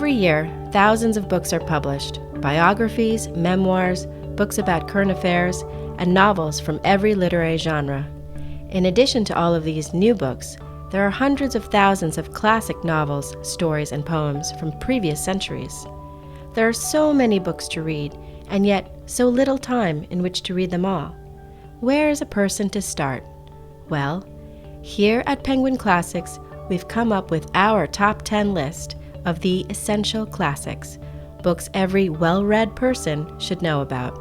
Every year, thousands of books are published: biographies, memoirs, books about current affairs, and novels from every literary genre. In addition to all of these new books, there are hundreds of thousands of classic novels, stories, and poems from previous centuries. There are so many books to read, and yet so little time in which to read them all. Where is a person to start? Well, here at Penguin Classics, we've come up with our top 10 list of the essential classics, books every well-read person should know about.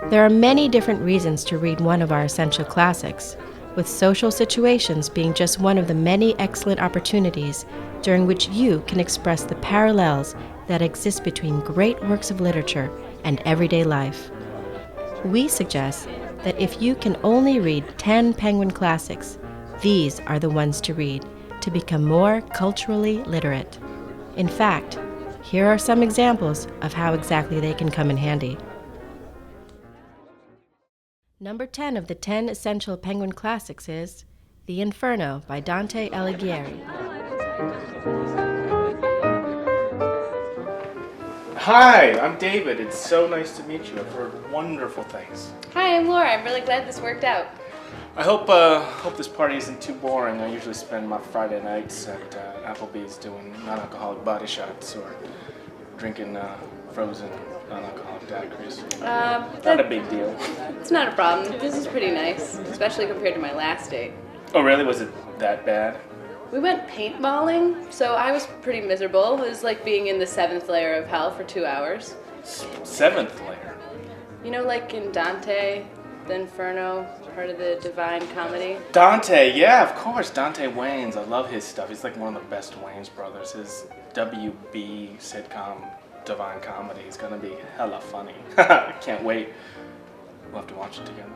There are many different reasons to read one of our essential classics, with social situations being just one of the many excellent opportunities during which you can express the parallels that exist between great works of literature and everyday life. We suggest that if you can only read 10 Penguin classics, these are the ones to read to become more culturally literate. In fact, here are some examples of how exactly they can come in handy. Number 10 of the 10 essential Penguin classics is The Inferno by Dante Alighieri. Hi, I'm David. It's so nice to meet you. I've heard wonderful things. Hi, I'm Laura. I'm really glad this worked out. I hope this party isn't too boring. I usually spend my Friday nights at Applebee's doing non-alcoholic body shots or drinking frozen non-alcoholic daiquiris. Not a big deal. It's not a problem. This is pretty nice, especially compared to my last date. Oh, really? Was it that bad? We went paintballing, so I was pretty miserable. It was like being in the 7th layer of hell for 2 hours. 7th layer? You know, like in Dante, the Inferno, part of the Divine Comedy? Dante, yeah, of course. Dante Wayans. I love his stuff. He's like one of the best Wayans brothers. His WB sitcom Divine Comedy is gonna be hella funny. I can't wait. We'll have to watch it together.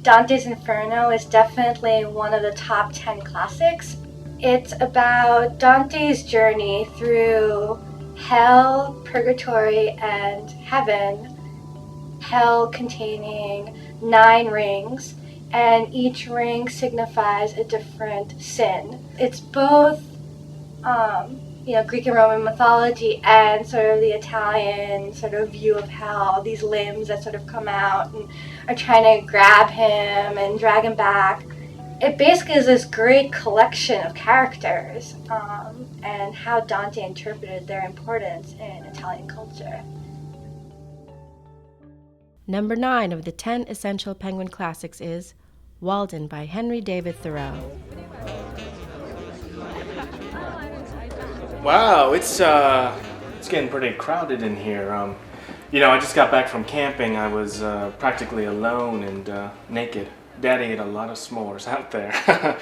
Dante's Inferno is definitely one of the top 10 classics. It's about Dante's journey through hell, purgatory, and heaven. Hell containing 9 rings, and each ring signifies a different sin. It's both Greek and Roman mythology and sort of the Italian sort of view of hell, these limbs that sort of come out and are trying to grab him and drag him back. It basically is this great collection of characters and how Dante interpreted their importance in Italian culture. Number 9 of the 10 essential Penguin classics is Walden by Henry David Thoreau. Wow, it's getting pretty crowded in here. I just got back from camping. I was practically alone and naked. Daddy ate a lot of s'mores out there.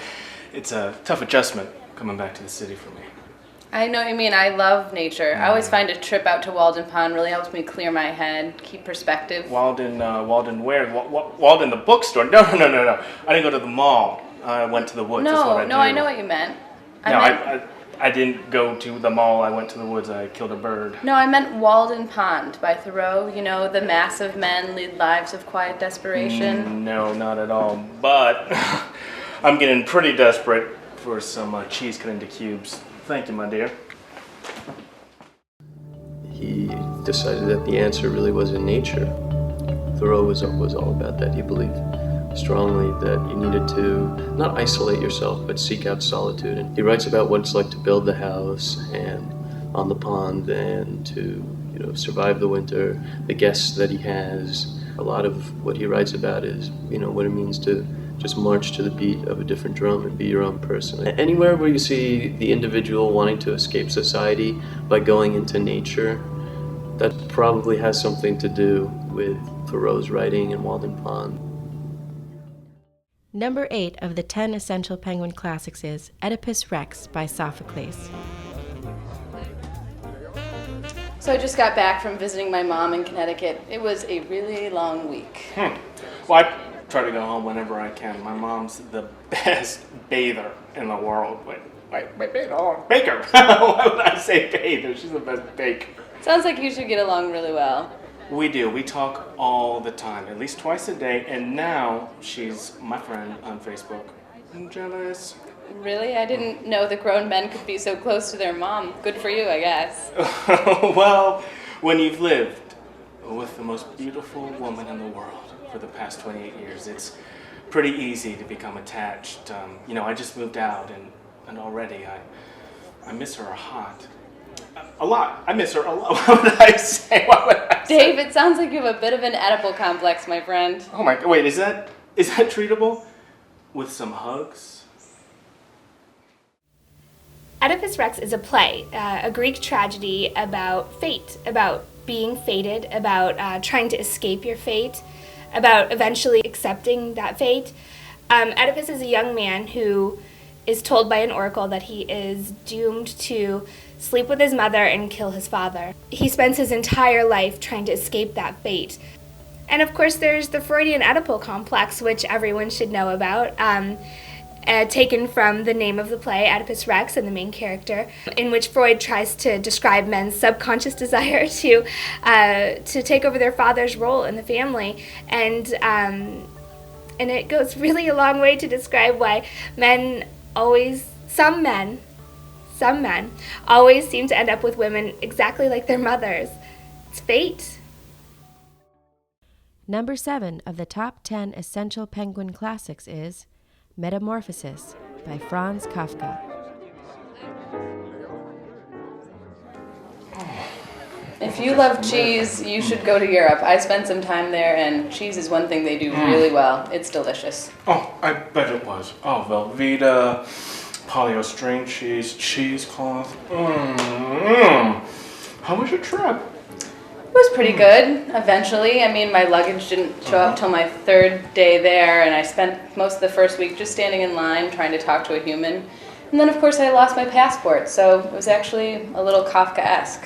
It's a tough adjustment coming back to the city for me. I know what you mean. I love nature. I always find a trip out to Walden Pond really helps me clear my head, keep perspective. Walden where? Walden the bookstore? No. I didn't go to the mall. I went to the woods. That's what I do. I know what you meant. I didn't go to the mall. I went to the woods. I killed a bird. No, I meant Walden Pond by Thoreau. You know, the massive men lead lives of quiet desperation. No, not at all. But I'm getting pretty desperate for some cheese cut into cubes. Thank you, my dear. He decided that the answer really was in nature. Thoreau was all about that. He believed strongly that you needed to not isolate yourself, but seek out solitude. And he writes about what it's like to build the house and on the pond and to, survive the winter, the guests that he has. A lot of what he writes about is, what it means to just march to the beat of a different drum and be your own person. Anywhere where you see the individual wanting to escape society by going into nature, that probably has something to do with Thoreau's writing in Walden Pond. Number 8 of the 10 essential Penguin classics is Oedipus Rex by Sophocles. So I just got back from visiting my mom in Connecticut. It was a really long week. Well, I try to go home whenever I can. My mom's the best bather in the world. Wait, baker. Why would I say bather? She's the best baker. Sounds like you should get along really well. We do. We talk all the time, at least twice a day, and now she's my friend on Facebook. I'm jealous. Really? I didn't know that grown men could be so close to their mom. Good for you, I guess. Well, when you've lived with the most beautiful woman in the world for the past 28 years, it's pretty easy to become attached. I just moved out, and already I miss her a lot. I miss her a lot. What would I say? Dave, it sounds like you have a bit of an Oedipal complex, my friend. Oh my, wait, is that treatable? With some hugs? Oedipus Rex is a play, a Greek tragedy about fate, about being fated, about trying to escape your fate, about eventually accepting that fate. Oedipus is a young man who is told by an oracle that he is doomed to sleep with his mother and kill his father. He spends his entire life trying to escape that fate. And of course there's the Freudian Oedipal complex, which everyone should know about, taken from the name of the play, Oedipus Rex, and the main character, in which Freud tries to describe men's subconscious desire to take over their father's role in the family. And it goes really a long way to describe why some men always seem to end up with women exactly like their mothers. It's fate. Number 7 of the top 10 essential Penguin classics is Metamorphosis by Franz Kafka. If you love cheese, you should go to Europe. I spent some time there, and cheese is one thing they do really well. It's delicious. Oh, I bet it was. Oh, Velveeta, polystyrene cheese, cheesecloth. How was your trip? It was pretty good, eventually. I mean, my luggage didn't show up till my third day there, and I spent most of the first week just standing in line trying to talk to a human. And then, of course, I lost my passport, so it was actually a little Kafka-esque.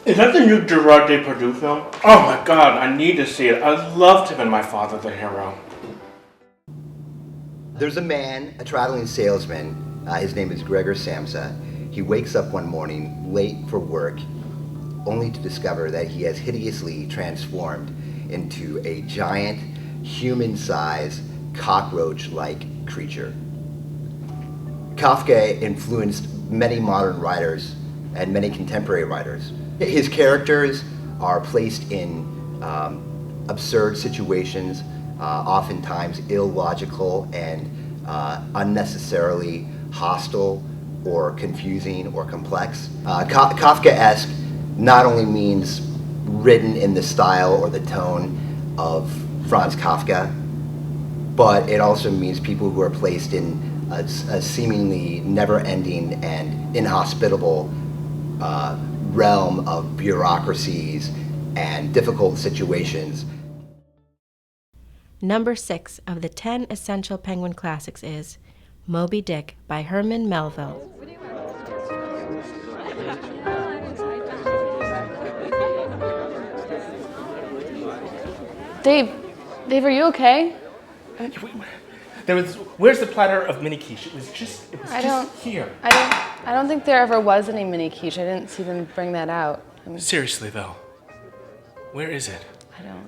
Is that the new Gerard Depardieu film? Oh my god, I need to see it. I loved him in My Father the Hero. There's a man, a traveling salesman. His name is Gregor Samsa. He wakes up one morning late for work, only to discover that he has hideously transformed into a giant, human-sized, cockroach-like creature. Kafka influenced many modern writers and many contemporary writers. His characters are placed in absurd situations, oftentimes illogical and unnecessarily hostile or confusing or complex. Kafkaesque not only means written in the style or the tone of Franz Kafka, but it also means people who are placed in a seemingly never-ending and inhospitable realm of bureaucracies and difficult situations. Number 6 of the 10 essential Penguin classics is Moby Dick by Herman Melville. Dave, are you okay? Where's the platter of mini quiche? It was just here. I don't think there ever was any mini quiche. I didn't see them bring that out. Seriously though, where is it? I don't know.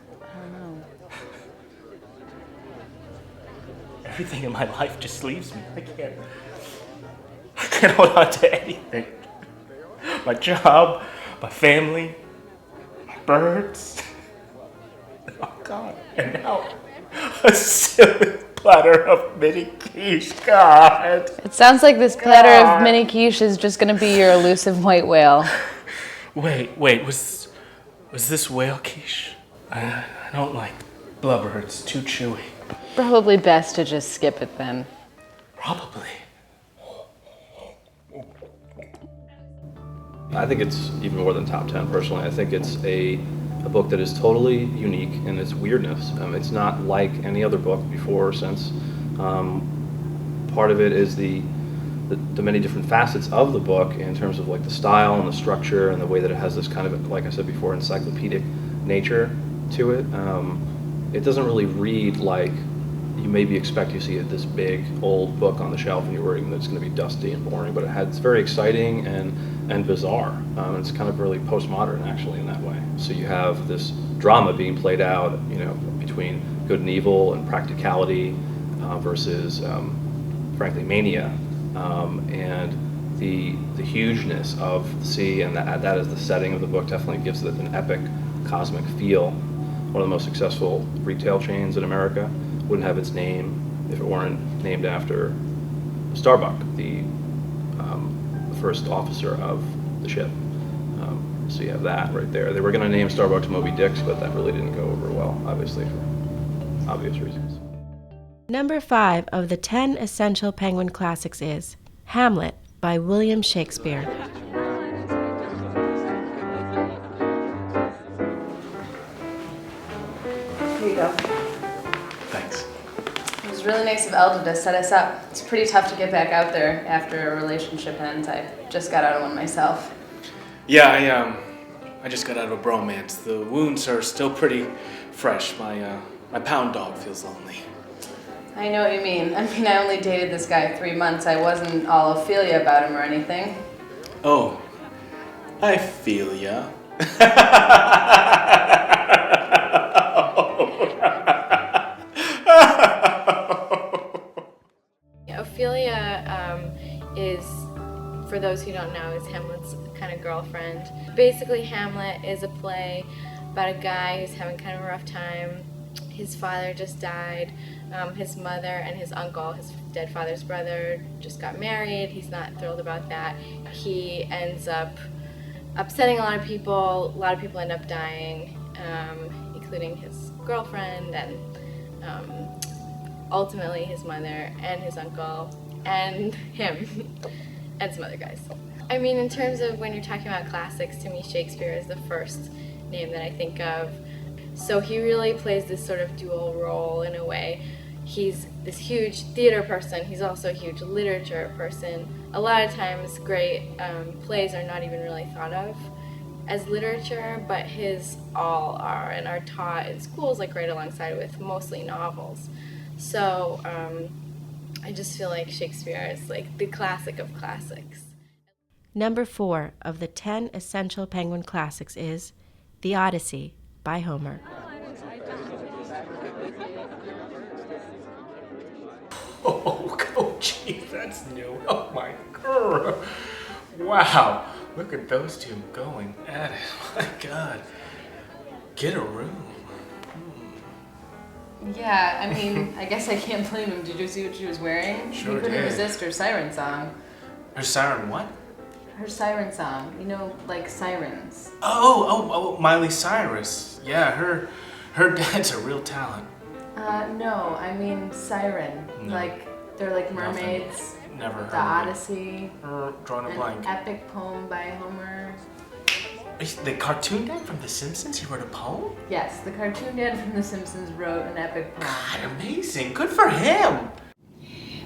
Everything in my life just leaves me. I can't hold on to anything. My job, my family, my birds. Oh God, and now a silly platter of mini quiche. God. It sounds like this platter of mini quiche is just going to be your elusive white whale. Wait, was this whale quiche? I don't like blubber, it's too chewy. Probably best to just skip it then. Probably. I think it's even more than top 10 personally. I think it's a book that is totally unique in its weirdness. It's not like any other book before or since. Part of it is the many different facets of the book in terms of like the style and the structure and the way that it has this kind of, like I said before, encyclopedic nature to it. It doesn't really read like you maybe expect you see this big old book on the shelf and you're worrying that it's going to be dusty and boring, but it's very exciting and and bizarre. It's kind of really postmodern, actually, in that way. So you have this drama being played out, between good and evil and practicality versus, frankly, mania, and the hugeness of the sea, and that is the setting of the book. Definitely gives it an epic, cosmic feel. One of the most successful retail chains in America wouldn't have its name if it weren't named after Starbuck, the first officer of the ship. So you have that right there. They were going to name Starbucks Moby Dick's, but that really didn't go over well, obviously, for obvious reasons. Number 5 of the 10 essential Penguin classics is Hamlet by William Shakespeare. Here you go. Thanks. It was really nice of Elda to set us up. It's pretty tough to get back out there after a relationship ends. I just got out of one myself. Yeah, I just got out of a bromance. The wounds are still pretty fresh. My pound dog feels lonely. I know what you mean. I only dated this guy 3 months. I wasn't all Ophelia about him or anything. Oh, I feel ya. Ophelia is, for those who don't know, is Hamlet's kind of girlfriend. Basically, Hamlet is a play about a guy who's having kind of a rough time. His father just died. His mother and his uncle, his dead father's brother, just got married. He's not thrilled about that. He ends up upsetting a lot of people. A lot of people end up dying, including his girlfriend and ultimately his mother and his uncle and him and some other guys. I mean, in terms of when you're talking about classics, to me Shakespeare is the first name that I think of. So he really plays this sort of dual role in a way. He's this huge theater person, he's also a huge literature person. A lot of times great plays are not even really thought of as literature, but his all are and are taught in schools like right alongside with mostly novels. So I just feel like Shakespeare is like the classic of classics. Number 4 of the 10 essential Penguin classics is The Odyssey by Homer. Oh, gee, that's new. Oh my god. Wow, look at those two going at it. My god. Get a room. Yeah, I mean, I guess I can't blame him. Did you see what she was wearing? Sure He couldn't did. resist her siren song. Her siren what? Her siren song, like sirens. Oh, Miley Cyrus. Yeah, her dad's a real talent. No, I mean siren. No. Like, they're like mermaids. Never heard The of it. Odyssey. Drawing a An blank. epic poem by Homer. The cartoon dad from The Simpsons, he wrote a poem? Yes, the cartoon dad from The Simpsons wrote an epic poem. God, amazing. Good for him.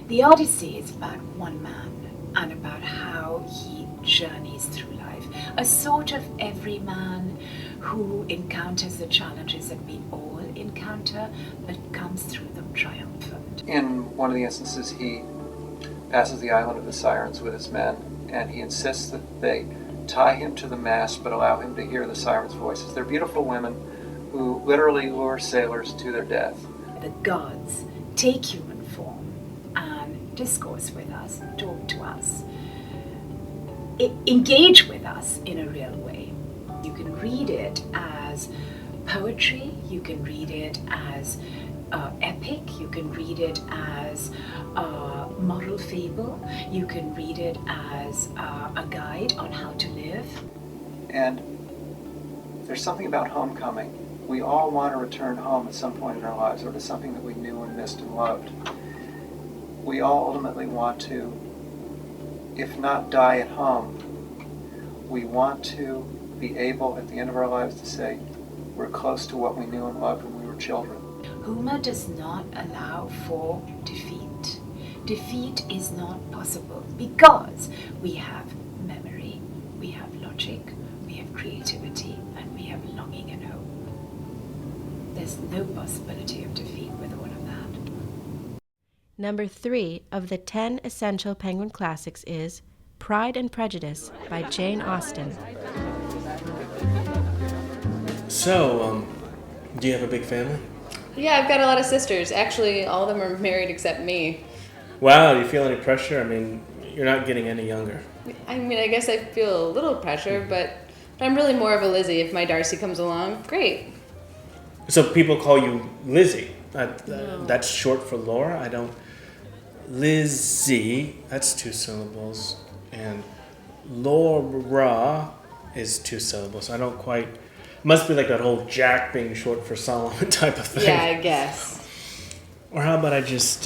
The Odyssey is about one man and about how he journeys through life. A sort of everyman who encounters the challenges that we all encounter, but comes through them triumphant. In one of the instances, he passes the island of the Sirens with his men, and he insists that they tie him to the mast but allow him to hear the sirens' voices. They're beautiful women who literally lure sailors to their death. The gods take human form and discourse with us, talk to us, engage with us in a real way. You can read it as poetry, you can read it as epic, you can read it as moral fable, you can read it as a guide on how to live. And there's something about homecoming. We all want to return home at some point in our lives, or to something that we knew and missed and loved. We all ultimately want to, if not die at home, we want to be able at the end of our lives to say we're close to what we knew and loved when we were children. Homer does not allow for defeat. Defeat is not possible because we have memory, we have logic, we have creativity, and we have longing and hope. There's no possibility of defeat with all of that. Number 3 of the 10 essential Penguin classics is Pride and Prejudice by Jane Austen. So, do you have a big family? Yeah, I've got a lot of sisters. Actually, all of them are married except me. Wow, do you feel any pressure? I mean, you're not getting any younger. I mean, I guess I feel a little pressure, but I'm really more of a Lizzie. If my Darcy comes along, great. So people call you Lizzie. That's short for Laura? I don't... Lizzie, that's 2 syllables. And Laura is 2 syllables. I don't quite... Must be like that whole Jack being short for Solomon type of thing. Yeah, I guess. Or how about I just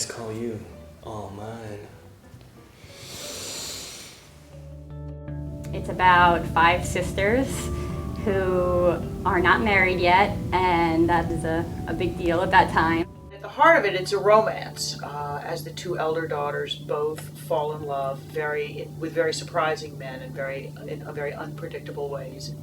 call you All Mine? It's about 5 sisters who are not married yet, and that is a big deal at that time. At the heart of it, it's a romance, as the 2 elder daughters both fall in love with very surprising men in very unpredictable ways.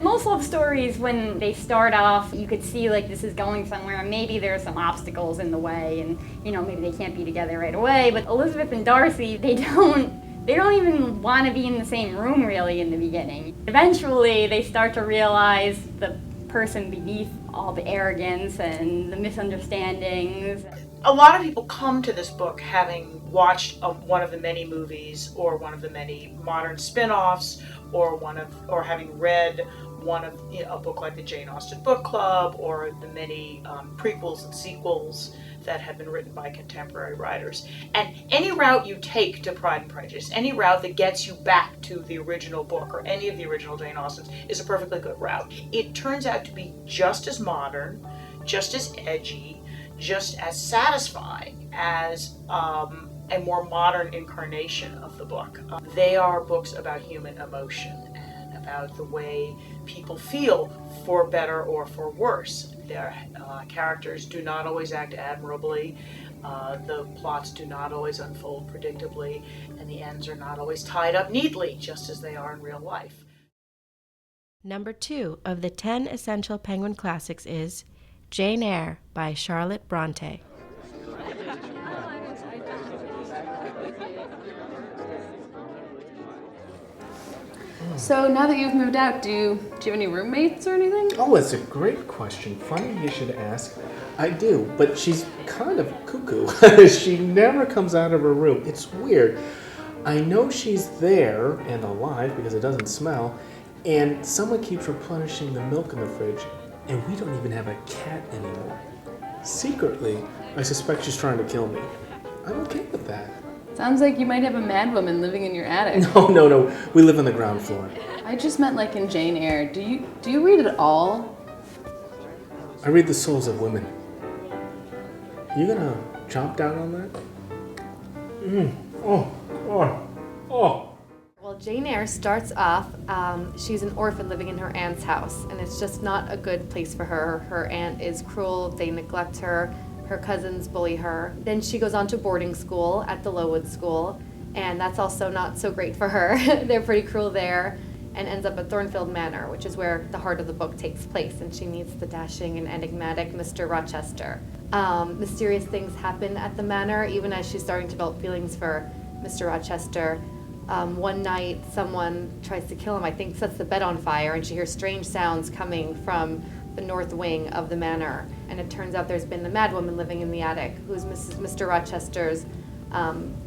Most love stories, when they start off, you could see like this is going somewhere, and maybe there's some obstacles in the way, and maybe they can't be together right away. But Elizabeth and Darcy, they don't even want to be in the same room really in the beginning. Eventually, they start to realize the person beneath all the arrogance and the misunderstandings. A lot of people come to this book having watched one of the many movies, or one of the many modern spin-offs, or having read a book like the Jane Austen Book Club, or the many prequels and sequels that have been written by contemporary writers. And any route you take to Pride and Prejudice, any route that gets you back to the original book or any of the original Jane Austens, is a perfectly good route. It turns out to be just as modern, just as edgy, just as satisfying as a more modern incarnation of the book. They are books about human emotion and about the way people feel, for better or for worse. Their characters do not always act admirably, the plots do not always unfold predictably, and the ends are not always tied up neatly, just as they are in real life. Number 2 of the 10 essential Penguin classics is Jane Eyre by Charlotte Bronte. So now that you've moved out, do you have any roommates or anything? Oh, that's a great question. Funny you should ask. I do, but she's kind of cuckoo. She never comes out of her room. It's weird. I know she's there and alive because it doesn't smell, and someone keeps replenishing the milk in the fridge, and we don't even have a cat anymore. Secretly, I suspect she's trying to kill me. I'm okay with that. Sounds like you might have a madwoman living in your attic. No. We live on the ground floor. I just meant like in Jane Eyre. Do you read it all? I read the souls of women. You gonna chomp down on that? Well, Jane Eyre starts off, she's an orphan living in her aunt's house, and it's just not a good place for her. Her aunt is cruel, they neglect her, her cousins bully her. Then she goes on to boarding school at the Lowood School, and that's also not so great for her. They're pretty cruel there, and ends up at Thornfield Manor, which is where the heart of the book takes place, and she meets the dashing and enigmatic Mr. Rochester. Mysterious things happen at the manor, even as she's starting to develop feelings for Mr. Rochester. One night, someone tries to kill him, I think sets the bed on fire, and she hears strange sounds coming from the north wing of the manor. And it turns out there's been a madwoman living in the attic, who's Mr. Rochester's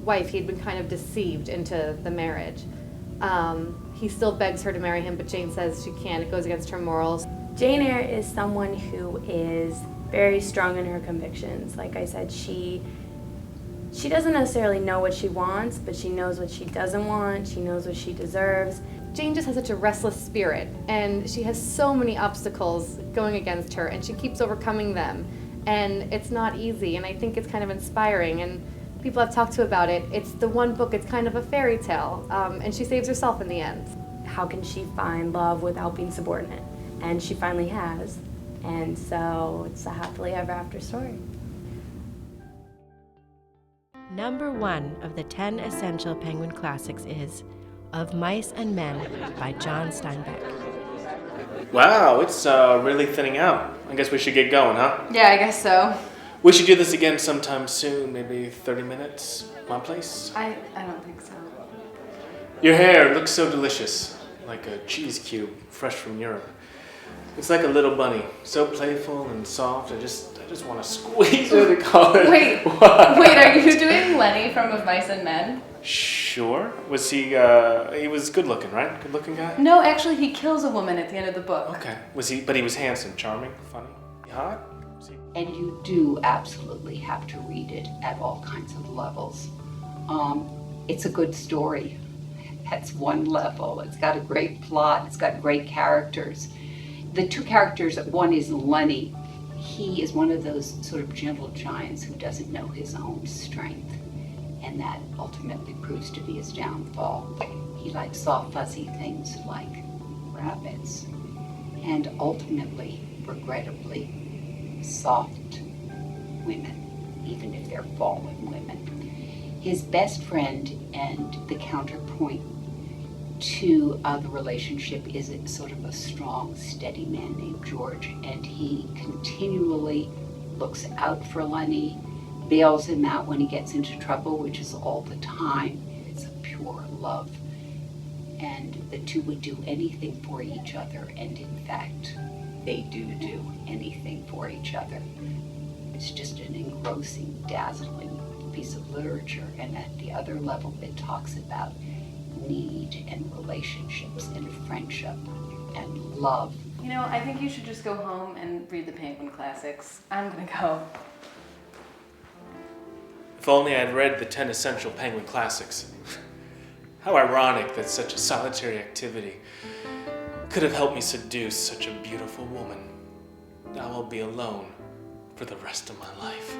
wife. He'd been kind of deceived into the marriage. He still begs her to marry him, but Jane says she can't. It goes against her morals. Jane Eyre is someone who is very strong in her convictions. Like I said, she doesn't necessarily know what she wants, but she knows what she doesn't want. She knows what she deserves. Jane just has such a restless spirit, and she has so many obstacles going against her, and she keeps overcoming them. And it's not easy, and I think it's kind of inspiring. And people I've talked to about it, it's the one book, it's kind of a fairy tale, and she saves herself in the end. How can she find love without being subordinate? And she finally has. And so it's a happily ever after story. Number 1 of the 10 essential Penguin classics is Of Mice and Men by John Steinbeck. Wow, it's really thinning out. I guess we should get going, huh? Yeah, I guess so. We should do this again sometime soon, maybe 30 minutes, my place. I don't think so. Your hair looks so delicious, like a cheese cube, fresh from Europe. It's like a little bunny, so playful and soft. I just want to squeeze her to call it. Wait, are you doing Lenny from Of Mice and Men? Sure. Was he was good looking, right? Good looking guy? No, actually, he kills a woman at the end of the book. Okay. But he was handsome, charming, funny, hot? And you do absolutely have to read it at all kinds of levels. It's a good story. That's one level. It's got a great plot. It's got great characters. The two characters, one is Lenny. He is one of those sort of gentle giants who doesn't know his own strength. And that ultimately proves to be his downfall. He likes soft, fuzzy things like rabbits. And ultimately, regrettably, soft women, even if they're fallen women. His best friend and the counterpoint to the relationship is sort of a strong, steady man named George, and he continually looks out for Lenny, bails him out when he gets into trouble, which is all the time. It's a pure love. And the two would do anything for each other, and in fact, they do anything for each other. It's just an engrossing, dazzling piece of literature, and at the other level, it talks about need and relationships and friendship and love. You know, I think you should just go home and read the Penguin classics. I'm gonna go. If only I'd read the 10 essential Penguin classics. How ironic that such a solitary activity could have helped me seduce such a beautiful woman. Now I'll be alone for the rest of my life.